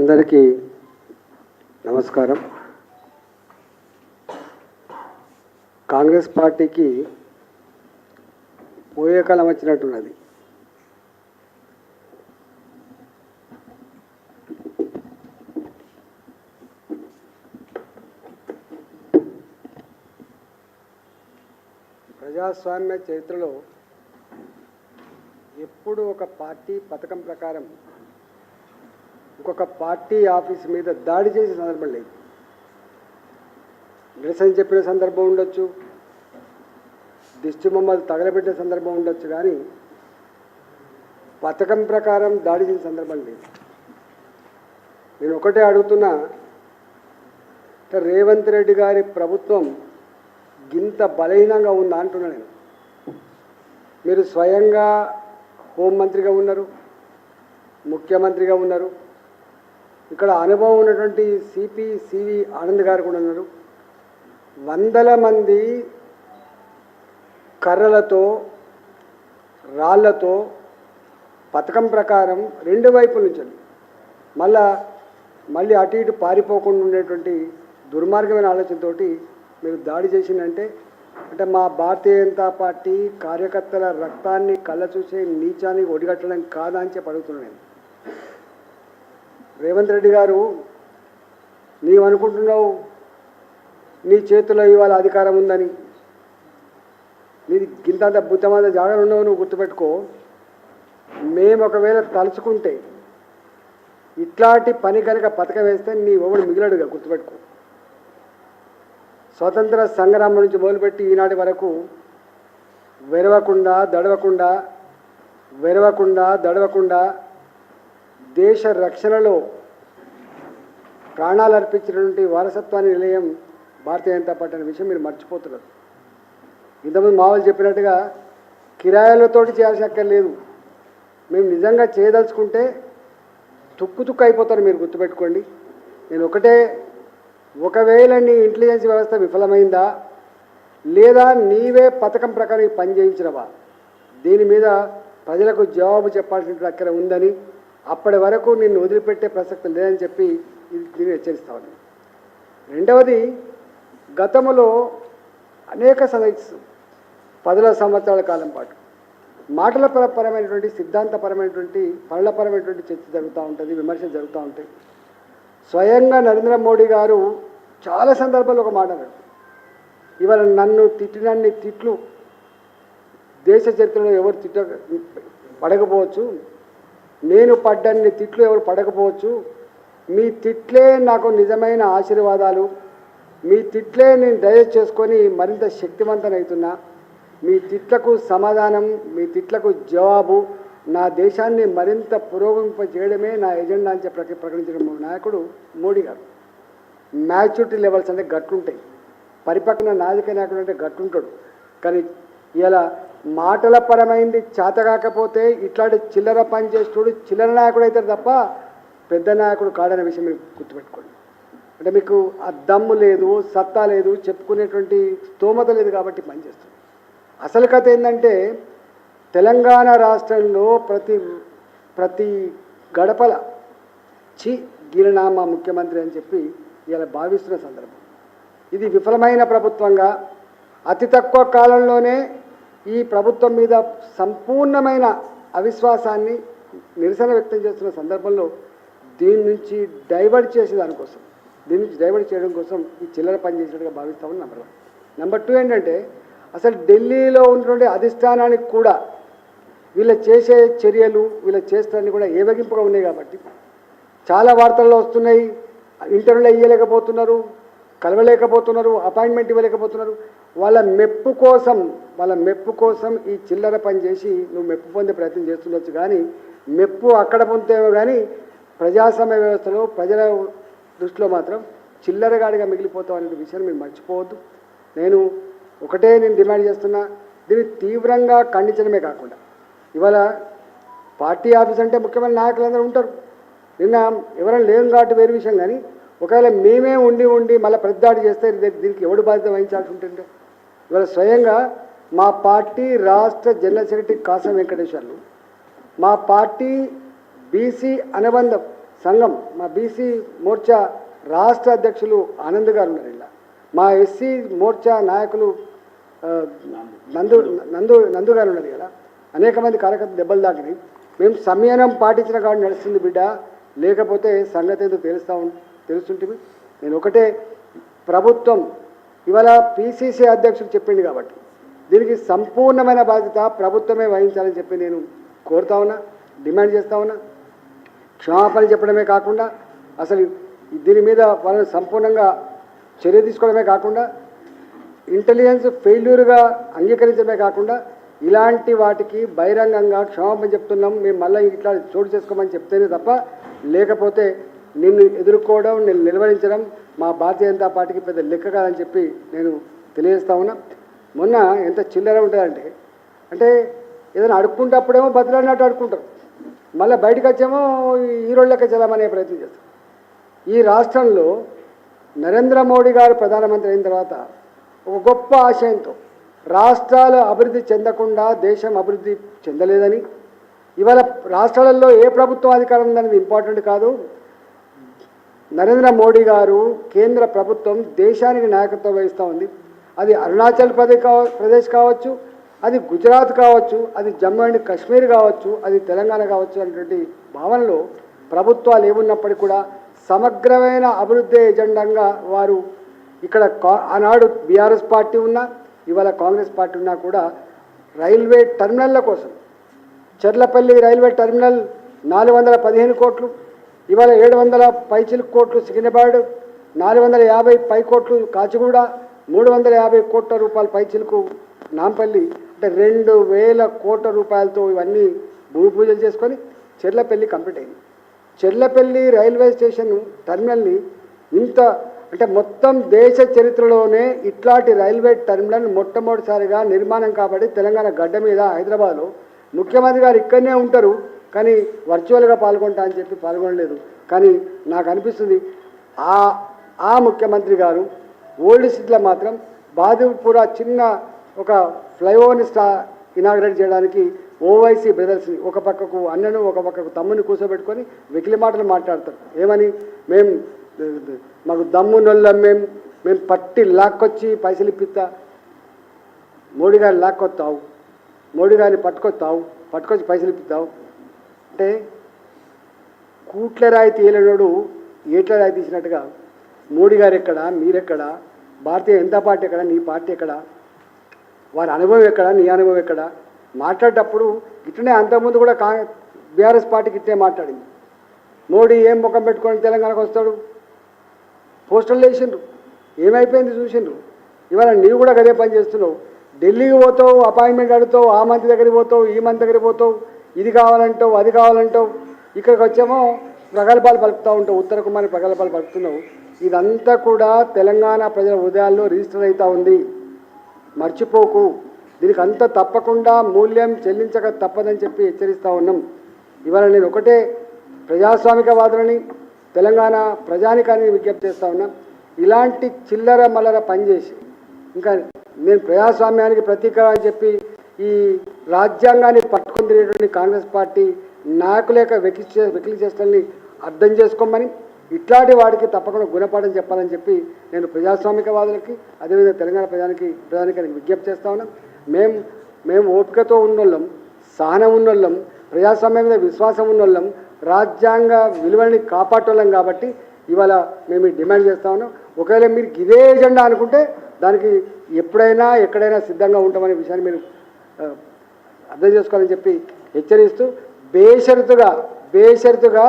అందరికీ నమస్కారం. కాంగ్రెస్ పార్టీకి పోయే కాలం వచ్చినట్టున్నది. ప్రజాస్వామ్య చరిత్రలో ఎప్పుడు ఒక పార్టీ పథకం ప్రకారం ఇంకొక పార్టీ ఆఫీస్ మీద దాడి చేసే సందర్భం లేదు. నిరసన చెప్పిన సందర్భం ఉండొచ్చు, దిష్టి బొమ్మలు తగలబెట్టిన సందర్భం ఉండొచ్చు, కానీ పథకం ప్రకారం దాడి చేసే సందర్భం లేదు. నేను ఒకటే అడుగుతున్నా, రేవంత్ రెడ్డి గారి ప్రభుత్వం గింత బలహీనంగా ఉందా అంటున్నా నేను. మీరు స్వయంగా హోంమంత్రిగా ఉన్నారు, ముఖ్యమంత్రిగా ఉన్నారు, ఇక్కడ అనుభవం ఉన్నటువంటి సివి ఆనంద్ గారు కూడా ఉన్నారు. వందల మంది కర్రలతో రాళ్లతో పథకం ప్రకారం రెండు వైపుల నుంచి మళ్ళీ అటు ఇటు పారిపోకుండా ఉండేటువంటి దుర్మార్గమైన ఆలోచనతో మీరు దాడి చేసిందంటే అంటే మా భారతీయ జనతా పార్టీ కార్యకర్తల రక్తాన్ని కళ్ళ చూసే నీచాన్ని ఒడిగట్టడం కాదా అని చెప్పి అడుగుతున్నాను నేను. రేవంత్ రెడ్డి గారు, నీవు అనుకుంటున్నావు నీ చేతిలో ఇవాళ అధికారం ఉందని. నీది గింతంత బుద్ధమంత జాగాలు ఉండవు, నువ్వు గుర్తుపెట్టుకో. మేము ఒకవేళ తలుచుకుంటే ఇట్లాంటి పని కనుక పథకం వేస్తే నీ ఎవడు మిగిలడుగా, గుర్తుపెట్టుకో. స్వతంత్ర సంగ్రామం నుంచి మొదలుపెట్టి ఈనాటి వరకు దడవకుండా దేశ రక్షణలో ప్రాణాలు అర్పించినటువంటి వారసత్వాన్ని నిలయం భారతీయ జనతా పార్టీ అనే విషయం మీరు మర్చిపోతున్నారు. ఇంతకుముందు మామూలు చెప్పినట్టుగా కిరాయిలతోటి చేయాల్సిన అక్కర్లేదు. మేము నిజంగా చేయదలుచుకుంటే తుక్కు అయిపోతారు, మీరు గుర్తుపెట్టుకోండి. నేను ఒకవేళ నీ ఇంటెలిజెన్స్ వ్యవస్థ విఫలమైందా లేదా నీవే పథకం ప్రకారం పని చేయించినవా, దీని మీద ప్రజలకు జవాబు చెప్పాల్సిన అక్కర ఉందని, అప్పటి వరకు నిన్ను వదిలిపెట్టే ప్రసక్తి లేదని చెప్పి దీన్ని హెచ్చరిస్తా ఉన్నాను. రెండవది, గతంలో అనేక 10 సంవత్సరాల కాలం పాటు మాటల పరమైనటువంటి సిద్ధాంతపరమైనటువంటి పనులపరమైనటువంటి చర్చ జరుగుతూ ఉంటుంది, విమర్శలు జరుగుతూ ఉంటాయి. స్వయంగా నరేంద్ర మోడీ గారు చాలా సందర్భాల్లో ఒక మాట అన్నాడు, ఇవాళ నన్ను తిట్టినన్ని తిట్లు దేశ చరిత్రలో ఎవరు పడకపోవచ్చు, నేను పడ్డన్ని తిట్లు ఎవరు పడకపోవచ్చు, మీ తిట్లే నాకు నిజమైన ఆశీర్వాదాలు, మీ తిట్లే నేను డైజెస్ట్ చేసుకొని మరింత శక్తివంతనవుతున్నా, మీ తిట్లకు సమాధానం, మీ తిట్లకు జవాబు నా దేశాన్ని మరింత పురోగమింపజేయడమే నా ఎజెండా అని చెప్పి ప్రకటించిన నాయకుడు మోడీ గారు. మ్యాచ్యూరిటీ లెవెల్స్ అంటే గట్టుంటాయి, పరిపక్వ నాయక నాయకుడు అంటే గట్టుంటాడు. కానీ ఇలా మాటల పరమైంది చేతగాకపోతే ఇట్లాంటి చిల్లర పని చేసేటోడు చిల్లర నాయకుడు అవుతారు తప్ప పెద్ద నాయకుడు కాడనే విషయం మీరు గుర్తుపెట్టుకోండి. అంటే మీకు ఆ దమ్ము లేదు, సత్తా లేదు, చెప్పుకునేటువంటి స్తోమత లేదు కాబట్టి పనిచేస్తుంది. అసలు కథ ఏంటంటే, తెలంగాణ రాష్ట్రంలో ప్రతి గడపల గిరినామా ముఖ్యమంత్రి అని చెప్పి ఇలా భావిస్తున్న సందర్భం. ఇది విఫలమైన ప్రభుత్వంగా అతి తక్కువ కాలంలోనే ఈ ప్రభుత్వం మీద సంపూర్ణమైన అవిశ్వాసాన్ని నిరసన వ్యక్తం చేస్తున్న సందర్భంలో దీని నుంచి డైవర్ట్ చేయడం కోసం ఈ చిల్లర పని చేసినట్టుగా భావిస్తామని నెంబర్ 1. నెంబర్ 2 ఏంటంటే, అసలు ఢిల్లీలో ఉన్నటువంటి అధిష్టానానికి కూడా వీళ్ళ చేసే చర్యలు, వీళ్ళ చేస్తారని కూడా ఏవగింపుగా ఉన్నాయి కాబట్టి చాలా వార్తల్లో వస్తున్నాయి. ఇంటర్వ్యూలు ఇవ్వలేకపోతున్నారు, కలవలేకపోతున్నారు, అపాయింట్మెంట్ ఇవ్వలేకపోతున్నారు. వాళ్ళ మెప్పు కోసం ఈ చిల్లర పని చేసి నువ్వు మెప్పు పొందే ప్రయత్నం చేస్తుండొచ్చు, కానీ మెప్పు అక్కడ పొందుతావో కానీ ప్రజాస్వామ్య వ్యవస్థలో ప్రజల దృష్టిలో మాత్రం చిల్లరగాడిగా మిగిలిపోతావు అనే విషయాన్ని మీరు మర్చిపోవద్దు. నేను డిమాండ్ చేస్తున్నా, దీన్ని తీవ్రంగా ఖండించడమే కాకుండా ఇవాళ పార్టీ ఆఫీస్ అంటే ముఖ్యమైన నాయకులందరూ ఉంటారు. నిన్న ఎవరైనా లేవు కాబట్టి వేరే విషయం, కానీ ఒకవేళ మేమే ఉండి మళ్ళీ ప్రతిదాడి చేస్తే దీనికి ఎవడు బాధ్యత వహించాల్సి ఉంటుంది? ఇవాళ స్వయంగా మా పార్టీ రాష్ట్ర జనరల్ సెక్రటరీ కాసం వెంకటేశ్వర్లు, మా పార్టీ బీసీ అనుబంధ సంఘం మా బీసీ మోర్చా రాష్ట్ర అధ్యక్షులు ఆనంద్ గారు ఉన్నారు ఇలా, మా ఎస్సీ మోర్చా నాయకులు నందు గారు ఉన్నారు కదా, అనేక మంది కార్యకర్తలు దెబ్బలు తాకినాయి. మేము సంయమనం పాటించిన కాదు నడుస్తుంది బిడ్డ, లేకపోతే సంగతి ఏదో తెలుస్తుంటుంది. నేను ఒకటే, ప్రభుత్వం ఇవాళ పిసిసి అధ్యక్షుడు చెప్పింది కాబట్టి దీనికి సంపూర్ణమైన బాధ్యత ప్రభుత్వమే వహించాలని చెప్పి నేను కోరుతా ఉన్నా, డిమాండ్ చేస్తా ఉన్నా. క్షమాపణ చెప్పడమే కాకుండా అసలు దీని మీద వాళ్ళని సంపూర్ణంగా చర్య తీసుకోవడమే కాకుండా ఇంటెలిజెన్స్ ఫెయిల్యూర్గా అంగీకరించడమే కాకుండా ఇలాంటి వాటికి బహిరంగంగా క్షమాపణ చెప్తున్నాం, మేము మళ్ళీ ఇట్లా చోటు చేసుకోమని చెప్తేనే తప్ప, లేకపోతే నిన్ను ఎదుర్కోవడం, నేను నిలవరించడం మా భారతీయ జనతా పార్టీకి పెద్ద లెక్క కాదని చెప్పి నేను తెలియజేస్తా ఉన్నా. మొన్న ఎంత చిల్లర ఉంటుందంటే, అంటే ఏదైనా అడుక్కుంటప్పుడేమో బతిలాడినట్టు అడుక్కుంటారు, మళ్ళీ బయటకు వచ్చేమో హీరో లెక్క చలామనే ప్రయత్నం చేస్తారు. ఈ రాష్ట్రంలో నరేంద్ర మోడీ గారు ప్రధానమంత్రి అయిన తర్వాత ఒక గొప్ప ఆశయంతో రాష్ట్రాలు అభివృద్ధి చెందకుండా దేశం అభివృద్ధి చెందలేదని, ఇవాళ రాష్ట్రాలలో ఏ ప్రభుత్వం అధికారం ఉందనేది ఇంపార్టెంట్ కాదు, నరేంద్ర మోడీ గారు కేంద్ర ప్రభుత్వం దేశానికి నాయకత్వం వహిస్తూ ఉంది. అది అరుణాచల్ ప్రదేశ్ కావచ్చు, అది గుజరాత్ కావచ్చు, అది జమ్మూ అండ్ కాశ్మీర్ కావచ్చు, అది తెలంగాణ కావచ్చు అనేటువంటి భావనలో ప్రభుత్వాలు ఏమున్నప్పటికీ కూడా సమగ్రమైన అభివృద్ధి ఎజెండాగా వారు ఇక్కడ ఆనాడు బీఆర్ఎస్ పార్టీ ఉన్నా, ఇవాళ కాంగ్రెస్ పార్టీ ఉన్నా కూడా రైల్వే టెర్మినల్ల కోసం చెర్లపల్లి రైల్వే టెర్మినల్ 415 కోట్లు, ఇవాళ 700 పైచిలుకు కోట్లు సికింద్రాబాద్, 450 పై కోట్లు కాచిగూడ, 350 కోట్ల రూపాయల పైచిలుకు నాంపల్లి, అంటే 2000 కోట్ల రూపాయలతో ఇవన్నీ భూమి పూజలు చేసుకొని చెర్లపల్లి కంప్లీట్ అయింది. చెర్లపల్లి రైల్వే స్టేషన్ టెర్మినల్ని ఇంత అంటే మొత్తం దేశ చరిత్రలోనే ఇట్లాంటి రైల్వే టెర్మినల్ మొట్టమొదటిసారిగా నిర్మాణం కాబట్టి తెలంగాణ గడ్డ మీద హైదరాబాద్లో ముఖ్యమంత్రి గారు ఇక్కడనే ఉంటారు, కానీ వర్చువల్గా పాల్గొంటా అని చెప్పి పాల్గొనలేదు. కానీ నాకు అనిపిస్తుంది ఆ ముఖ్యమంత్రి గారు ఓల్డ్ సిటీలో మాత్రం బాదుపుర చిన్న ఒక ఫ్లైఓవర్ని ఇనాగ్రేట్ చేయడానికి ఓవైసీ బ్రదర్స్ని ఒక పక్కకు అన్నను ఒక పక్కకు తమ్ముని కూర్చోబెట్టుకొని వెకిలి మాటలు మాట్లాడతారు. ఏమని, మాకు దమ్మునొల్లం, మేము పట్టి లాక్కొచ్చి పైసలు ఇప్పిస్తా, మోడీ గారిని లాక్కొస్తావు, మోడీ గారిని పట్టుకొచ్చి పైసలు ఇప్పిస్తావు అంటే కూట్ల రాయి తీయలేనోడు ఏట్ల రాయి తీసినట్టుగా మోడీ గారు ఎక్కడ, మీరెక్కడ, భారతీయ జనతా పార్టీ ఎక్కడ, నీ పార్టీ ఎక్కడ, వారి అనుభవం ఎక్కడ, నీ అనుభవం ఎక్కడ మాట్లాడేటప్పుడు ఇట్లనే అంతకుముందు కూడా బీఆర్ఎస్ పార్టీకి ఇట్లే మాట్లాడింది. మోడీ ఏం ముఖం పెట్టుకొని తెలంగాణకు వస్తాడు, పోస్టర్లు వేసిండ్రు, ఏమైపోయింది చూసిండ్రు. ఇవాళ నీవు కూడా గదే పని చేస్తున్నావు, ఢిల్లీకి పోతావు, అపాయింట్మెంట్ అడుగుతావు, ఆ మంత్రి దగ్గరికి పోతావు, ఈ మంత్రి దగ్గరికి పోతావు, ఇది కావాలంటావు, అది కావాలంటావు, ఇక్కడికి వచ్చేమో ప్రగల్భాలు పలుకుతూ ఉంటావు, ఉత్తర కుమారి ప్రగల్భాలు పలుకుతున్నావు. ఇదంతా కూడా తెలంగాణ ప్రజల హృదయాల్లో రిజిస్టర్ అవుతూ ఉంది, మర్చిపోకు. దీనికి అంతా తప్పకుండా మూల్యం చెల్లించక తప్పదని చెప్పి హెచ్చరిస్తూ ఉన్నాం. ఇవాళ నేను ఒకటే ప్రజాస్వామికవాదులని తెలంగాణ ప్రజానికాన్ని విజ్ఞప్తి చేస్తూ ఉన్నా, ఇలాంటి చిల్లర మల్లర పనిచేసి ఇంకా నేను ప్రజాస్వామ్యానికి ప్రతీక అని చెప్పి ఈ రాజ్యాంగాన్ని పట్టుకొని తిరిగేటువంటి కాంగ్రెస్ పార్టీ నాయకుల యొక్క వెకిలి చేష్టల్ని అర్థం చేసుకోమని, ఇట్లాంటి వాడికి తప్పకుండా గుణపాఠం చెప్పాలని చెప్పి నేను ప్రజాస్వామికవాదులకి అదేవిధంగా తెలంగాణ ప్రజానికి విజ్ఞప్తి చేస్తా ఉన్నాం. మేము ఓపికతో ఉన్నోళ్ళం, సహనం ఉన్నోళ్ళం, ప్రజాస్వామ్యం మీద విశ్వాసం ఉన్నోళ్ళం, రాజ్యాంగ విలువల్ని కాపాడటోళ్ళం కాబట్టి ఇవాళ మేము డిమాండ్ చేస్తా ఉన్నాం. ఒకవేళ మీరు ఇదే ఎజెండా అనుకుంటే దానికి ఎప్పుడైనా ఎక్కడైనా సిద్ధంగా ఉంటామనే విషయాన్ని మీరు అర్థం చేసుకోవాలని చెప్పి హెచ్చరిస్తూ బేషరతుగా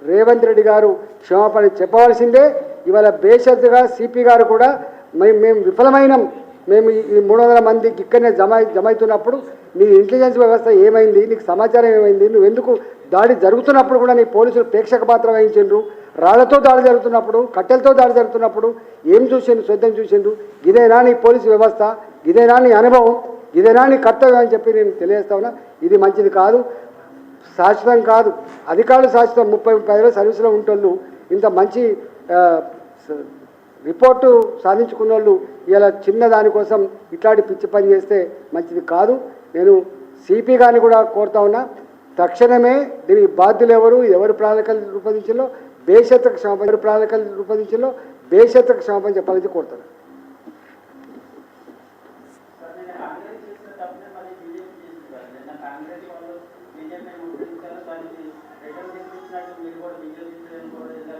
రేవంత్ రెడ్డి గారు క్షమాపణ చెప్పవలసిందే. ఇవాళ బేషరతుగా సిపి గారు కూడా మేము విఫలమైనం, మేము ఈ 300 మందికి ఇక్కడనే జమైతున్నప్పుడు నీ ఇంటెలిజెన్స్ వ్యవస్థ ఏమైంది, నీకు సమాచారం ఏమైంది, నువ్వెందుకు దాడి జరుగుతున్నప్పుడు కూడా నీ పోలీసులు ప్రేక్షక పాత్ర వహించిండ్రు, రాళ్లతో దాడి జరుగుతున్నప్పుడు, కట్టెలతో దాడి జరుగుతున్నప్పుడు ఏం చూసిండ్రు, శ్రద్ధం చూసిండ్రు, ఇదేనా నీ పోలీసు వ్యవస్థ, ఇదేనా నీ అనుభవం, ఇదేనా నీ కర్తవ్యం అని చెప్పి నేను తెలియజేస్తా ఉన్నా. ఇది మంచిది కాదు, శాశ్వతం కాదు. అధికారులు శాశ్వతం 30-35 సర్వీసులో ఉంటోళ్ళు ఇంత మంచి రిపోర్టు సాధించుకున్న వాళ్ళు ఇలా చిన్న దానికోసం ఇట్లాంటి పిచ్చి పని చేస్తే మంచిది కాదు. నేను సిపి గారిని కూడా కోరుతా ఉన్నా, తక్షణమే దీనికి బాధ్యులు ఎవరు ప్రణాళికలు రూపొందించాలో బేషరతుగా క్షమాపణ చెప్పాలని కోరుతారు.